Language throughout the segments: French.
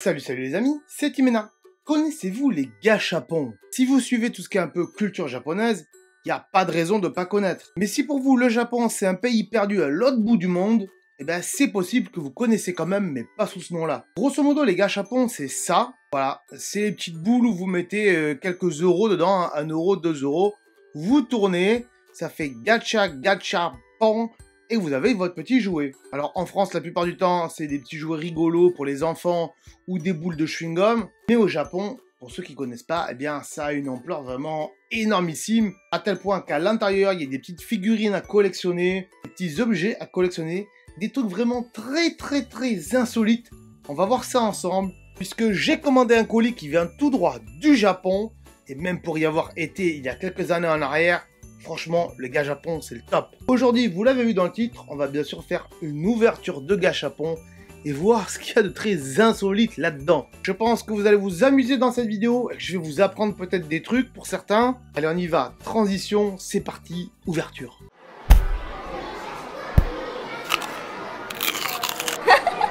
Salut les amis, c'est Timena. Connaissez-vous les gâchapons? Si vous suivez tout ce qui est un peu culture japonaise, il n'y a pas de raison de ne pas connaître. Mais si pour vous le Japon c'est un pays perdu à l'autre bout du monde, eh ben c'est possible que vous connaissez quand même, mais pas sous ce nom-là. Grosso modo, les gâchapons c'est ça. Voilà, c'est les petites boules où vous mettez quelques euros dedans, hein, 1 euro, 2 euros. Vous tournez, ça fait gachapon. Et vous avez votre petit jouet. Alors en France, la plupart du temps, c'est des petits jouets rigolos pour les enfants ou des boules de chewing-gum. Mais au Japon, pour ceux qui connaissent pas, eh bien ça a une ampleur vraiment énormissime, à tel point qu'à l'intérieur, il y a des petites figurines à collectionner, des petits objets à collectionner, des trucs vraiment très insolites. On va voir ça ensemble, puisque j'ai commandé un colis qui vient tout droit du Japon, et même pour y avoir été il y a quelques années en arrière, franchement, le gâchapon, c'est le top. Aujourd'hui, vous l'avez vu dans le titre, on va bien sûr faire une ouverture de gâchapon et voir ce qu'il y a de très insolite là-dedans. Je pense que vous allez vous amuser dans cette vidéo et que je vais vous apprendre peut-être des trucs pour certains. Allez, on y va. Transition, c'est parti, ouverture.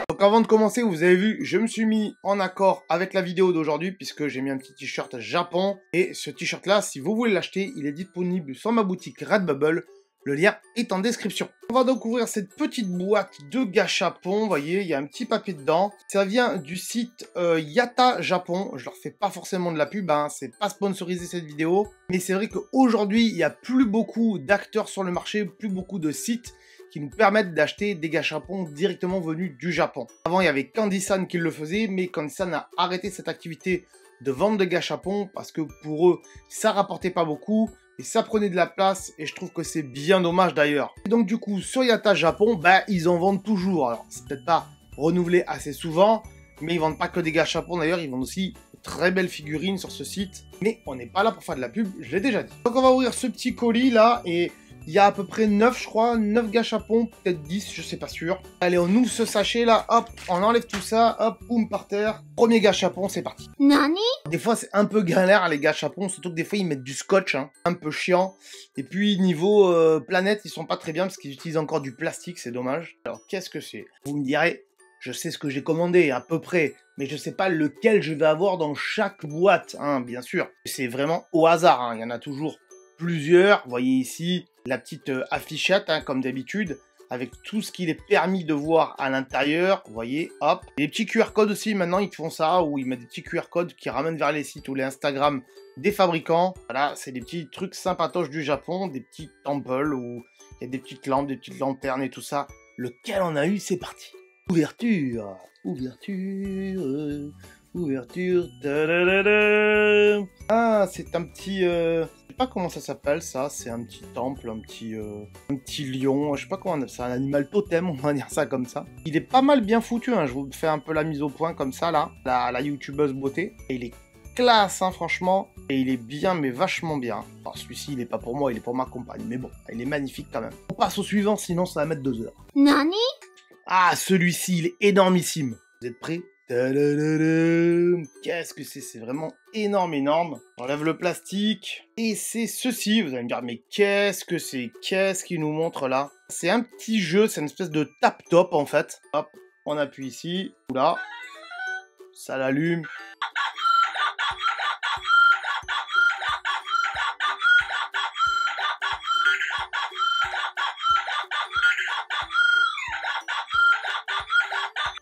Donc avant de commencer, vous avez vu, je me suis mis en accord avec la vidéo d'aujourd'hui puisque j'ai mis un petit t-shirt Japon. Et ce t-shirt là, si vous voulez l'acheter, il est disponible sur ma boutique Redbubble. Le lien est en description. On va donc ouvrir cette petite boîte de gâchapon. Vous voyez, il y a un petit papier dedans. Ça vient du site Yata Japon. Je leur fais pas forcément de la pub, hein. C'est pas sponsorisé cette vidéo. Mais c'est vrai qu'aujourd'hui, il n'y a plus beaucoup d'acteurs sur le marché, plus beaucoup de sites qui nous permettent d'acheter des gâchapons directement venus du Japon. Avant, il y avait Candy-san qui le faisait, mais Candy-san a arrêté cette activité de vente de gâchapons parce que pour eux, ça rapportait pas beaucoup et ça prenait de la place et je trouve que c'est bien dommage d'ailleurs. Et donc du coup, sur Yata Japon, bah, ils en vendent toujours. Alors, c'est peut-être pas renouvelé assez souvent, mais ils vendent pas que des gâchapons d'ailleurs, ils vendent aussi de très belles figurines sur ce site. Mais on n'est pas là pour faire de la pub, je l'ai déjà dit. Donc on va ouvrir ce petit colis là et il y a à peu près 9, je crois, 9 gâchapons, peut-être 10, je sais pas sûr. Allez, on ouvre ce sachet là, hop, on enlève tout ça, hop, boum, par terre. Premier gâchapon, c'est parti. Nani? Des fois, c'est un peu galère les gâchapons, surtout que des fois, ils mettent du scotch, hein, un peu chiant. Et puis, niveau planète, ils sont pas très bien parce qu'ils utilisent encore du plastique, c'est dommage. Alors, qu'est-ce que c'est? Vous me direz, je sais ce que j'ai commandé, à peu près, mais je sais pas lequel je vais avoir dans chaque boîte, hein, bien sûr. C'est vraiment au hasard, hein, il y en a toujours plusieurs. Vous voyez ici la petite affichette, hein, comme d'habitude, avec tout ce qu'il est permis de voir à l'intérieur. Vous voyez, hop. Et les petits QR codes aussi, maintenant, ils font ça, où ils mettent des petits QR codes qui ramènent vers les sites ou les Instagram des fabricants. Voilà, c'est des petits trucs sympatoches du Japon, des petits temples où il y a des petites lampes, des petites lanternes et tout ça. Lequel on a eu, c'est parti. Ouverture, ouverture, ouverture. Ah, c'est un petit... je sais pas comment ça s'appelle ça, c'est un petit temple, un petit lion, je sais pas comment on appelle ça, un animal totem, on va dire ça comme ça. Il est pas mal bien foutu, hein. Je vous fais un peu la mise au point comme ça là, la youtubeuse beauté. Et il est classe, hein, franchement, et il est bien, mais vachement bien. Alors celui-ci, il est pas pour moi, il est pour ma compagne, mais bon, il est magnifique quand même. On passe au suivant, sinon ça va mettre 2 heures. Nani? Ah, celui-ci, il est énormissime. Vous êtes prêts? Qu'est-ce que c'est? C'est vraiment énorme. J'enlève le plastique. Et c'est ceci. Vous allez me dire, mais qu'est-ce que c'est? Qu'est-ce qu'il nous montre là? C'est un petit jeu, c'est une espèce de tap-top en fait. Hop, on appuie ici. Oula. Ça l'allume.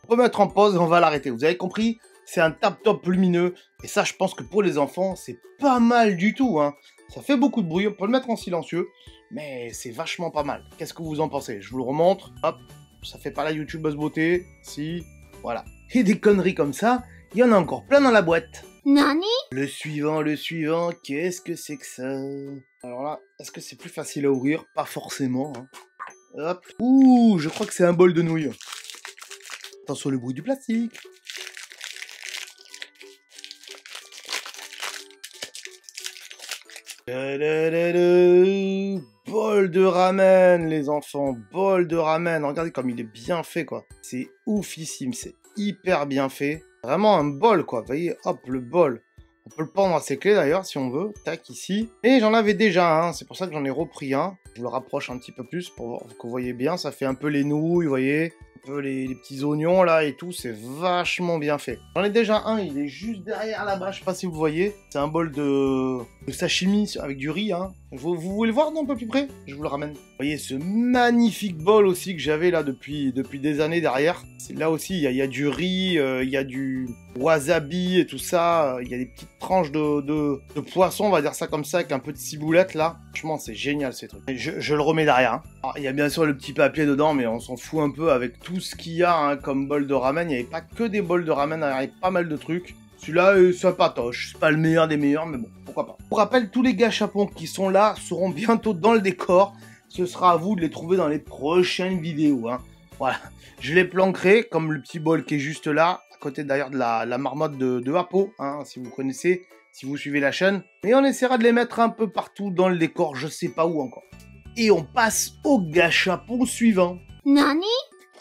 Remettre en pause et on va l'arrêter. Vous avez compris? C'est un tap-top lumineux. Et ça, je pense que pour les enfants, c'est pas mal du tout, hein. Ça fait beaucoup de bruit. On peut le mettre en silencieux. Mais c'est vachement pas mal. Qu'est-ce que vous en pensez? Je vous le remontre. Hop. Ça fait pas la youtubeuse beauté. Si. Voilà. Et des conneries comme ça, il y en a encore plein dans la boîte. Nani? Le suivant. Qu'est-ce que c'est que ça? Alors là, est-ce que c'est plus facile à ouvrir? Pas forcément, hein. Hop. Ouh, je crois que c'est un bol de nouilles. Attention le bruit du plastique. Bol de ramen, les enfants. Bol de ramen. Regardez comme il est bien fait, quoi. C'est oufissime. C'est hyper bien fait. Vraiment un bol, quoi. Vous voyez, hop, le bol. On peut le prendre à ses clés, d'ailleurs, si on veut. Tac, ici. Et j'en avais déjà un. C'est pour ça que j'en ai repris un. Je le rapproche un petit peu plus pour que vous voyez bien. Ça fait un peu les nouilles, vous voyez. peu les petits oignons là et tout, c'est vachement bien fait. J'en ai déjà un, il est juste derrière là-bas, je sais pas si vous voyez. C'est un bol de sashimi avec du riz, hein. Vous voulez le voir d'un peu plus près? Je vous le ramène. Vous voyez ce magnifique bol aussi que j'avais là depuis des années derrière. Là aussi, il y a du riz, il y a du wasabi et tout ça. Il y a des petites tranches de poisson, on va dire ça comme ça, avec un peu de ciboulette là. Franchement, c'est génial ces trucs. Je le remets derrière. Hein. Alors, il y a bien sûr le petit papier dedans, mais on s'en fout un peu avec tout ce qu'il y a hein, comme bol de ramen. Il n'y avait pas que des bols de ramen, il y avait pas mal de trucs. Celui-là est sympatoche, c'est pas le meilleur des meilleurs, mais bon, pourquoi pas. Pour rappel, tous les gâchapons qui sont là seront bientôt dans le décor. Ce sera à vous de les trouver dans les prochaines vidéos. Hein. Voilà, je les planquerai, comme le petit bol qui est juste là, à côté d'ailleurs de la marmotte de Apo, hein, si vous connaissez, si vous suivez la chaîne. Et on essaiera de les mettre un peu partout dans le décor, je sais pas où encore. Et on passe au gâchapon suivant. Nani?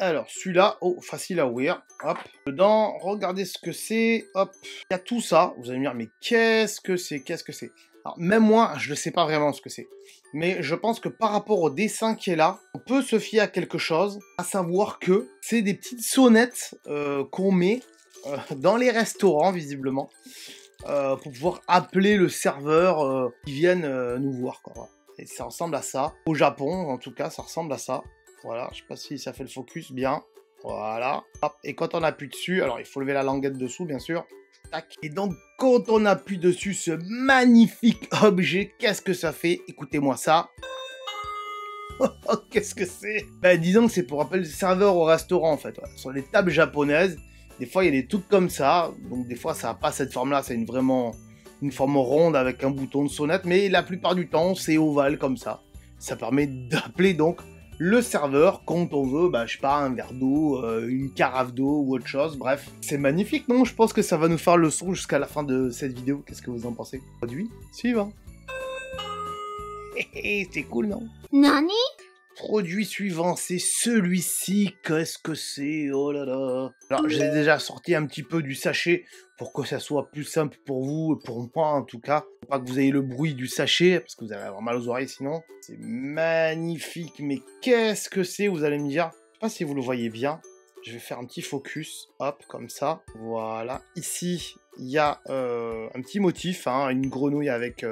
Alors, celui-là, oh, facile à ouvrir. Hop, dedans, regardez ce que c'est. Hop, il y a tout ça. Vous allez me dire, mais qu'est-ce que c'est? Qu'est-ce que c'est? Alors, même moi, je ne sais pas vraiment ce que c'est. Mais je pense que par rapport au dessin qui est là, on peut se fier à quelque chose. À savoir que c'est des petites sonnettes qu'on met dans les restaurants, visiblement. Pour pouvoir appeler le serveur qui vienne nous voir, quoi. Voilà. Et ça ressemble à ça. Au Japon, en tout cas, ça ressemble à ça. Voilà, je sais pas si ça fait le focus bien. Voilà. Hop. Et quand on appuie dessus, alors il faut lever la languette dessous, bien sûr. Tac. Et donc, quand on appuie dessus ce magnifique objet, qu'est-ce que ça fait? Écoutez-moi ça. Oh, qu'est-ce que c'est? Ben, disons que c'est pour appeler le serveur au restaurant, en fait. Voilà. Sur les tables japonaises, des fois, il y a des trucs comme ça. Donc, des fois, ça n'a pas cette forme-là. C'est vraiment une forme ronde avec un bouton de sonnette. Mais la plupart du temps, c'est ovale comme ça. Ça permet d'appeler donc le serveur quand on veut, bah, je sais pas, un verre d'eau, une carafe d'eau ou autre chose, bref. C'est magnifique, non? Je pense que ça va nous faire le son jusqu'à la fin de cette vidéo. Qu'est-ce que vous en pensez? Produit suivant. C'est cool, non? Nani? Produit suivant, c'est celui-ci. Qu'est-ce que c'est? Oh là là. Alors, j'ai déjà sorti un petit peu du sachet pour que ça soit plus simple pour vous, et pour moi en tout cas. Faut pas que vous ayez le bruit du sachet, parce que vous allez avoir mal aux oreilles sinon. C'est magnifique, mais qu'est-ce que c'est? Vous allez me dire. Je sais pas si vous le voyez bien. Je vais faire un petit focus, hop, comme ça. Voilà. Ici, il y a un petit motif, hein, une grenouille avec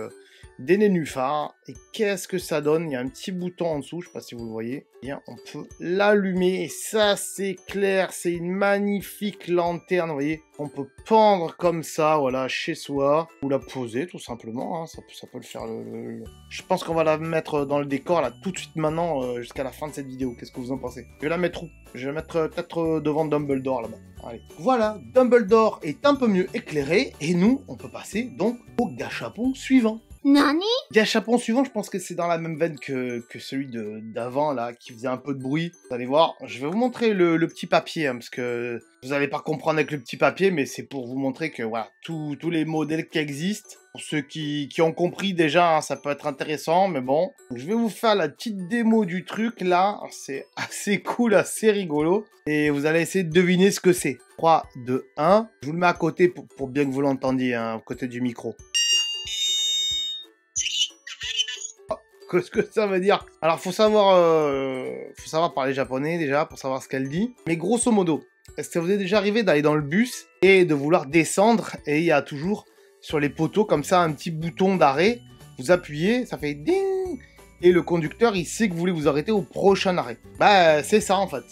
des nénuphars. Et qu'est-ce que ça donne? Il y a un petit bouton en dessous, je sais pas si vous le voyez. Bien, on peut l'allumer. Et ça, c'est clair, c'est une magnifique lanterne, vous voyez. On peut pendre comme ça, voilà, chez soi. Ou la poser, tout simplement. Hein, ça peut le faire. Je pense qu'on va la mettre dans le décor, là, tout de suite maintenant, jusqu'à la fin de cette vidéo. Qu'est-ce que vous en pensez? Je vais la mettre où? Je vais la mettre peut-être devant Dumbledore, là-bas. Allez. Voilà, Dumbledore est un peu mieux éclairé. Et nous, on peut passer donc au gâchapon suivant. Nani? Gâchapon suivant, je pense que c'est dans la même veine que celui d'avant, là, qui faisait un peu de bruit. Vous allez voir, je vais vous montrer le petit papier, hein, parce que vous n'allez pas comprendre avec le petit papier, mais c'est pour vous montrer que, voilà, tous les modèles qui existent, pour ceux qui ont compris déjà, hein, ça peut être intéressant, mais bon. Je vais vous faire la petite démo du truc, là, c'est assez cool, assez rigolo, et vous allez essayer de deviner ce que c'est. 3, 2, 1, je vous le mets à côté pour bien que vous l'entendiez, hein, à côté du micro. Qu'est-ce que ça veut dire? Alors, faut savoir parler japonais déjà, pour savoir ce qu'elle dit. Mais grosso modo, est-ce que ça vous est déjà arrivé d'aller dans le bus et de vouloir descendre et il y a toujours sur les poteaux comme ça un petit bouton d'arrêt. Vous appuyez, ça fait ding et le conducteur il sait que vous voulez vous arrêter au prochain arrêt. Bah c'est ça en fait.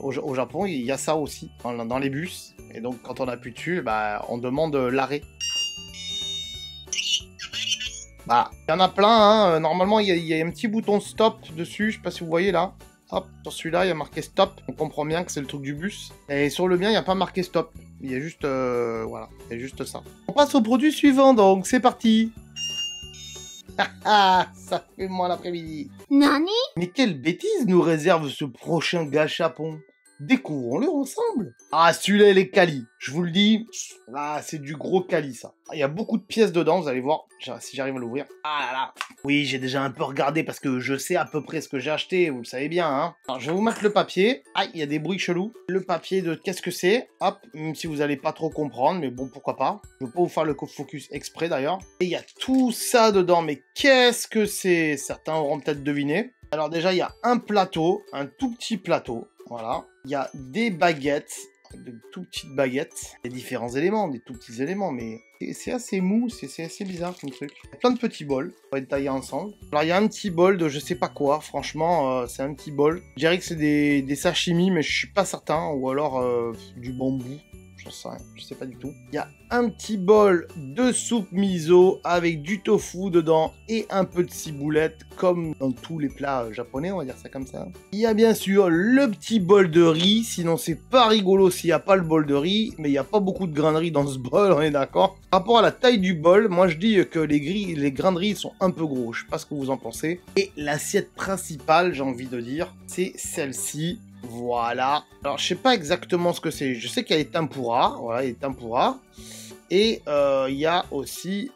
Au Japon il y a ça aussi dans les bus et donc quand on appuie dessus, bah on demande l'arrêt. Bah, il y en a plein, hein. Normalement, il y a un petit bouton stop dessus. Je sais pas si vous voyez là. Hop, sur celui-là, il y a marqué stop. On comprend bien que c'est le truc du bus. Et sur le mien, il n'y a pas marqué stop. Il y a juste, voilà, il y a juste ça. On passe au produit suivant, donc c'est parti. Ah, ça fait moi l'après-midi. Nani? Mais quelle bêtise nous réserve ce prochain gâchapon? Découvrons-le ensemble. Ah, celui-là, il est quali. Je vous le dis, là, c'est du gros quali, ça. Il y a beaucoup de pièces dedans, vous allez voir, si j'arrive à l'ouvrir. Ah là là. Oui, j'ai déjà un peu regardé parce que je sais à peu près ce que j'ai acheté, vous le savez bien, hein. Alors, je vais vous mettre le papier. Ah, il y a des bruits chelous. Le papier de qu'est-ce que c'est? Hop, même si vous n'allez pas trop comprendre, mais bon, pourquoi pas. Je ne vais pas vous faire le focus exprès, d'ailleurs. Et il y a tout ça dedans, mais qu'est-ce que c'est? Certains auront peut-être deviné. Alors déjà, il y a un plateau, un tout petit plateau. Voilà. Il y a des baguettes, de tout petites baguettes. Il y a différents éléments, des tout petits éléments, mais c'est assez mou, c'est assez bizarre comme truc. Il y a plein de petits bols, on va les tailler ensemble. Alors il y a un petit bol de je sais pas quoi, franchement, c'est un petit bol. Je dirais que c'est des sashimi, mais je suis pas certain, ou alors du bambou. J'en sais rien, je sais pas du tout. Il y a un petit bol de soupe miso avec du tofu dedans et un peu de ciboulette, comme dans tous les plats japonais, on va dire ça comme ça. Il y a bien sûr le petit bol de riz, sinon c'est pas rigolo s'il n'y a pas le bol de riz, mais il n'y a pas beaucoup de grains de riz dans ce bol, on est d'accord. Par rapport à la taille du bol, moi je dis que les grains de riz sont un peu gros, je sais pas ce que vous en pensez. Et l'assiette principale, j'ai envie de dire, c'est celle-ci. Voilà. Alors, je sais pas exactement ce que c'est. Je sais qu'il y a les tempura. Voilà, les tempura. Et il y a aussi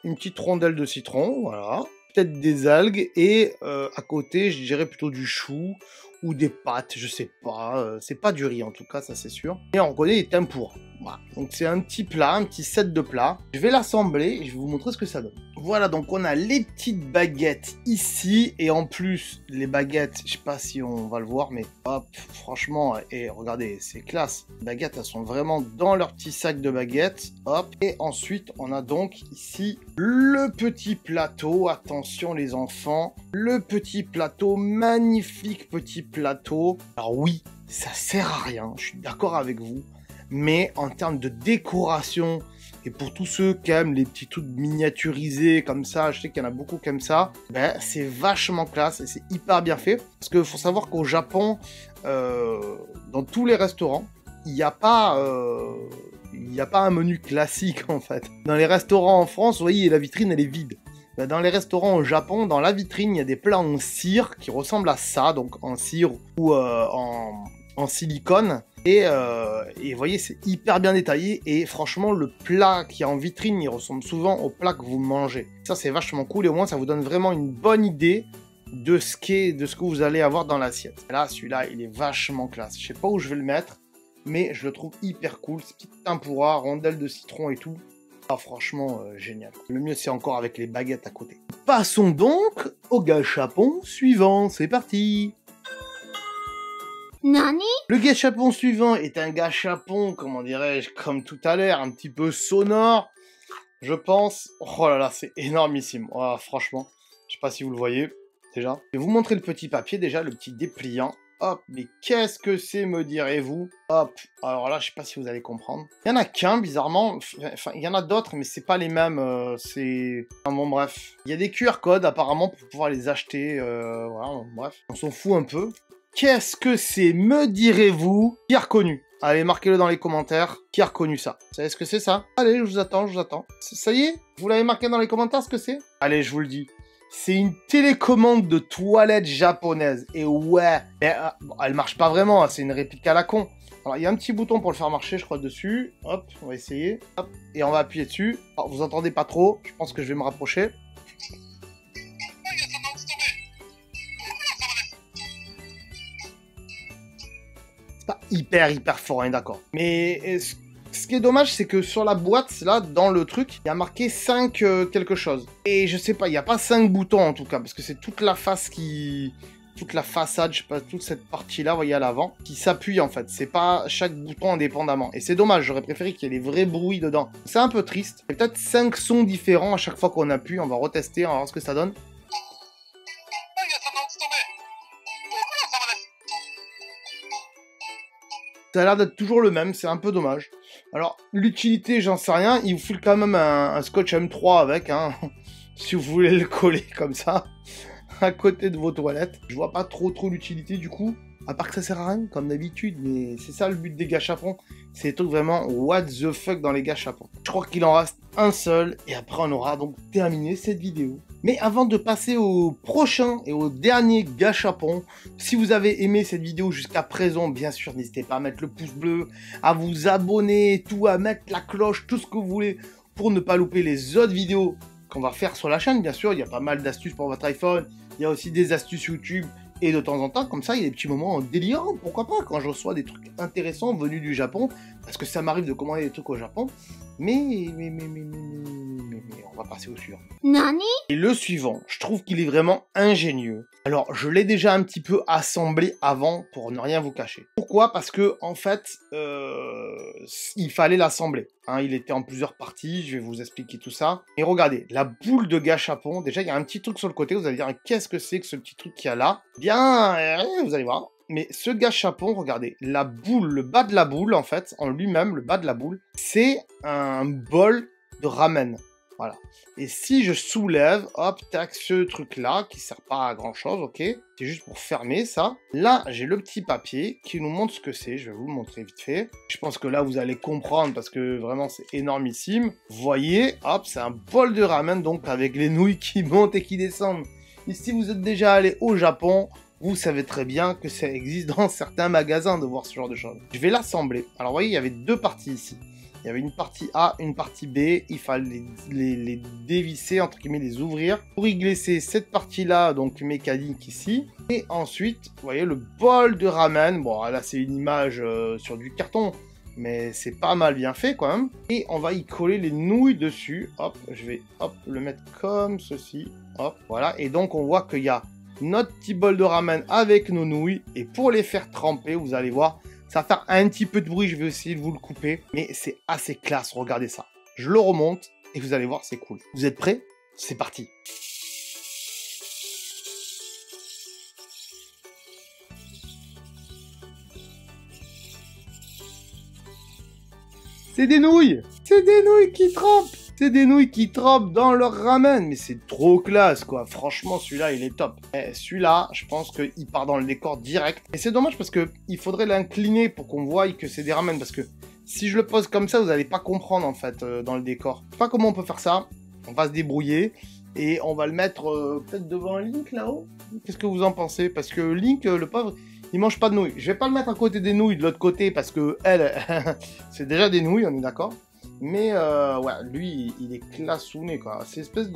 une petite rondelle de citron. Voilà. Peut-être des algues. Et à côté, je dirais plutôt du chou ou des pâtes. Je sais pas. C'est pas du riz en tout cas, ça c'est sûr. Et on reconnaît les tempura. Voilà. Donc c'est un petit plat, un petit set de plats. Je vais l'assembler et je vais vous montrer ce que ça donne. Voilà, donc on a les petites baguettes ici. Et en plus, les baguettes, je sais pas si on va le voir, mais hop, franchement, et regardez, c'est classe. Les baguettes, elles sont vraiment dans leur petit sac de baguettes. Hop. Et ensuite, on a donc ici le petit plateau. Attention les enfants. Le petit plateau, magnifique petit plateau. Alors oui, ça sert à rien, je suis d'accord avec vous. Mais en termes de décoration, et pour tous ceux qui aiment les petits trucs miniaturisés comme ça, je sais qu'il y en a beaucoup qui aiment ça, ben, c'est vachement classe et c'est hyper bien fait. Parce qu'il faut savoir qu'au Japon, dans tous les restaurants, il n'y a pas un menu classique en fait. Dans les restaurants en France, vous voyez, la vitrine elle est vide. Ben, dans les restaurants au Japon, dans la vitrine, il y a des plats en cire qui ressemblent à ça, donc en cire ou en silicone. Et vous voyez, c'est hyper bien détaillé. Et franchement, le plat qui est en vitrine, il ressemble souvent au plat que vous mangez. Ça, c'est vachement cool. Et au moins, ça vous donne vraiment une bonne idée de ce que vous allez avoir dans l'assiette. Là, celui-là, il est vachement classe. Je sais pas où je vais le mettre, mais je le trouve hyper cool. Ce petit tempura, rondelle de citron et tout. Ah, franchement, génial. Le mieux, c'est encore avec les baguettes à côté. Passons donc au gâchapon suivant. C'est parti! Nani? Le gâchapon suivant est un gâchapon, comment dirais-je, comme tout à l'heure, un petit peu sonore, je pense. Oh là là, c'est énormissime. Oh, franchement, je sais pas si vous le voyez, déjà. Je vais vous montrer le petit papier, déjà, le petit dépliant. Hop, mais qu'est-ce que c'est, me direz-vous? Hop, alors là, je sais pas si vous allez comprendre. Il y en a qu'un, bizarrement. Enfin, il y en a d'autres, mais c'est pas les mêmes. C'est... Enfin, bon, bref. Il y a des QR codes, apparemment, pour pouvoir les acheter. Voilà, bon, bref. On s'en fout un peu. Qu'est-ce que c'est, me direz-vous? Qui a reconnu? Allez, marquez-le dans les commentaires. Qui a reconnu ça? Vous savez ce que c'est, ça? Allez, je vous attends, je vous attends. Ça y est? Vous l'avez marqué dans les commentaires, ce que c'est? Allez, je vous le dis. C'est une télécommande de toilette japonaise. Et ouais, mais, elle marche pas vraiment, hein, c'est une réplique à la con. Alors, il y a un petit bouton pour le faire marcher, je crois, dessus. Hop, on va essayer. Hop, et on va appuyer dessus. Alors, vous entendez pas trop, je pense que je vais me rapprocher. Pas hyper fort, hein, d'accord. Mais ce qui est dommage, c'est que sur la boîte, là, dans le truc, il y a marqué 5 quelque chose. Et je sais pas, il n'y a pas 5 boutons en tout cas, parce que c'est toute la face qui... Toute la façade, je sais pas, toute cette partie-là, vous voyez, à l'avant, qui s'appuie en fait. C'est pas chaque bouton indépendamment. Et c'est dommage, j'aurais préféré qu'il y ait des vrais bruits dedans. C'est un peu triste. Il y a peut-être 5 sons différents à chaque fois qu'on appuie. On va retester, on va voir ce que ça donne. Ça a l'air d'être toujours le même, c'est un peu dommage. Alors, l'utilité, j'en sais rien. Il vous file quand même un scotch M3 avec, hein, si vous voulez le coller comme ça, à côté de vos toilettes. Je vois pas trop l'utilité du coup, à part que ça sert à rien, comme d'habitude. Mais c'est ça le but des gâchapons. C'est des trucs vraiment what the fuck dans les gâchapons. Je crois qu'il en reste un seul, et après on aura donc terminé cette vidéo. Mais avant de passer au prochain et au dernier gâchapon, si vous avez aimé cette vidéo jusqu'à présent, bien sûr, n'hésitez pas à mettre le pouce bleu, à vous abonner, tout, à mettre la cloche, tout ce que vous voulez pour ne pas louper les autres vidéos qu'on va faire sur la chaîne. Bien sûr, il y a pas mal d'astuces pour votre iPhone, il y a aussi des astuces YouTube, et de temps en temps, comme ça, il y a des petits moments délirants, pourquoi pas, quand je reçois des trucs intéressants venus du Japon, parce que ça m'arrive de commander des trucs au Japon, Mais, on va passer au suivant. Nani? Et le suivant, je trouve qu'il est vraiment ingénieux. Alors, je l'ai déjà un petit peu assemblé avant pour ne rien vous cacher. Pourquoi? Parce que, en fait, il fallait l'assembler. Hein, il était en plusieurs parties, je vais vous expliquer tout ça. Et regardez, la boule de gâchapon, déjà, il y a un petit truc sur le côté, vous allez dire, qu'est-ce que c'est que ce petit truc qu'il y a là? Bien, vous allez voir. Mais ce gâchapon, regardez, la boule, le bas de la boule, en fait, en lui-même, le bas de la boule, c'est un bol de ramen. Voilà. Et si je soulève, hop, tac, ce truc-là, qui sert pas à grand-chose, ok? C'est juste pour fermer ça. Là, j'ai le petit papier qui nous montre ce que c'est. Je vais vous le montrer vite fait. Je pense que là, vous allez comprendre parce que vraiment, c'est énormissime. Vous voyez, hop, c'est un bol de ramen, donc avec les nouilles qui montent et qui descendent. Et si vous êtes déjà allé au Japon, vous savez très bien que ça existe dans certains magasins de voir ce genre de choses. Je vais l'assembler. Alors, vous voyez, il y avait deux parties ici. Il y avait une partie A, une partie B. Il fallait les dévisser, entre guillemets, les ouvrir pour y glisser cette partie-là, donc mécanique ici. Et ensuite, vous voyez, le bol de ramen. Bon, là, c'est une image sur du carton, mais c'est pas mal bien fait quand même. Et on va y coller les nouilles dessus. Hop, je vais le mettre comme ceci. Hop, voilà. Et donc, on voit qu'il y a notre petit bol de ramen avec nos nouilles. Et pour les faire tremper, vous allez voir, ça va faire un petit peu de bruit. Je vais essayer de vous le couper. Mais c'est assez classe. Regardez ça. Je le remonte et vous allez voir, c'est cool. Vous êtes prêts? C'est parti. C'est des nouilles! C'est des nouilles qui trempent! C'est des nouilles qui trempent dans leur ramen! Mais c'est trop classe, quoi! Franchement, celui-là, il est top. Celui-là, je pense qu'il part dans le décor direct. Et c'est dommage parce que il faudrait l'incliner pour qu'on voie que c'est des ramen. Parce que si je le pose comme ça, vous n'allez pas comprendre, en fait, dans le décor. Je sais pas comment on peut faire ça. On va se débrouiller. Et on va le mettre peut-être devant Link, là-haut. Qu'est-ce que vous en pensez? Parce que Link, le pauvre... il mange pas de nouilles. Je vais pas le mettre à côté des nouilles de l'autre côté parce que elle, c'est déjà des nouilles, on est d'accord. Mais ouais, lui, il est classouné quoi. C'est une espèce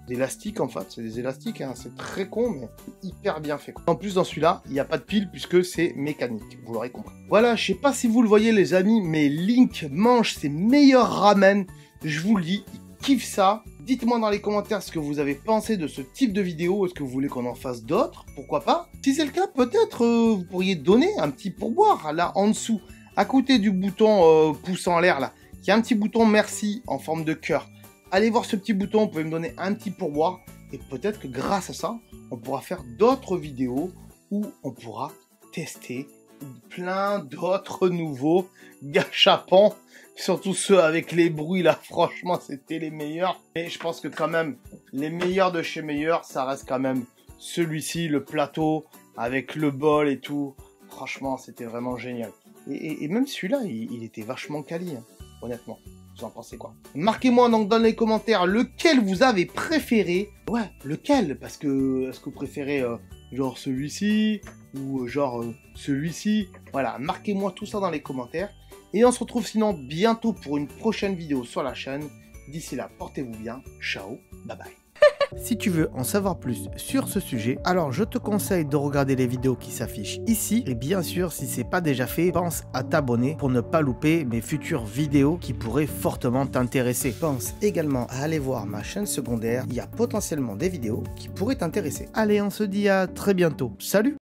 d'élastique en fait. C'est des élastiques, hein. C'est très con, mais hyper bien fait. Quoi. En plus, dans celui-là, il n'y a pas de pile puisque c'est mécanique. Vous l'aurez compris. Voilà, je sais pas si vous le voyez les amis, mais Link mange ses meilleurs ramen. Je vous le dis, il kiffe ça. Dites-moi dans les commentaires ce que vous avez pensé de ce type de vidéo. Est-ce que vous voulez qu'on en fasse d'autres? Pourquoi pas? Si c'est le cas, peut-être vous pourriez donner un petit pourboire là en dessous, à côté du bouton pouce en l'air là. Il y a un petit bouton merci en forme de cœur. Allez voir ce petit bouton, vous pouvez me donner un petit pourboire. Et peut-être que grâce à ça, on pourra faire d'autres vidéos où on pourra tester plein d'autres nouveaux gâchapons. Surtout ceux avec les bruits là, franchement c'était les meilleurs. Et je pense que quand même, les meilleurs de chez meilleurs, ça reste quand même celui-ci, le plateau, avec le bol et tout. Franchement, c'était vraiment génial. Et même celui-là, il était vachement quali, hein, honnêtement. Vous en pensez quoi? Marquez-moi donc dans les commentaires lequel vous avez préféré. Ouais, lequel? Parce que, est-ce que vous préférez genre celui-ci ou genre celui-ci? Voilà, marquez-moi tout ça dans les commentaires. Et on se retrouve sinon bientôt pour une prochaine vidéo sur la chaîne. D'ici là, portez-vous bien. Ciao, bye bye. Si tu veux en savoir plus sur ce sujet, alors je te conseille de regarder les vidéos qui s'affichent ici. Et bien sûr, si c'est pas déjà fait, pense à t'abonner pour ne pas louper mes futures vidéos qui pourraient fortement t'intéresser. Pense également à aller voir ma chaîne secondaire. Il y a potentiellement des vidéos qui pourraient t'intéresser. Allez, on se dit à très bientôt. Salut!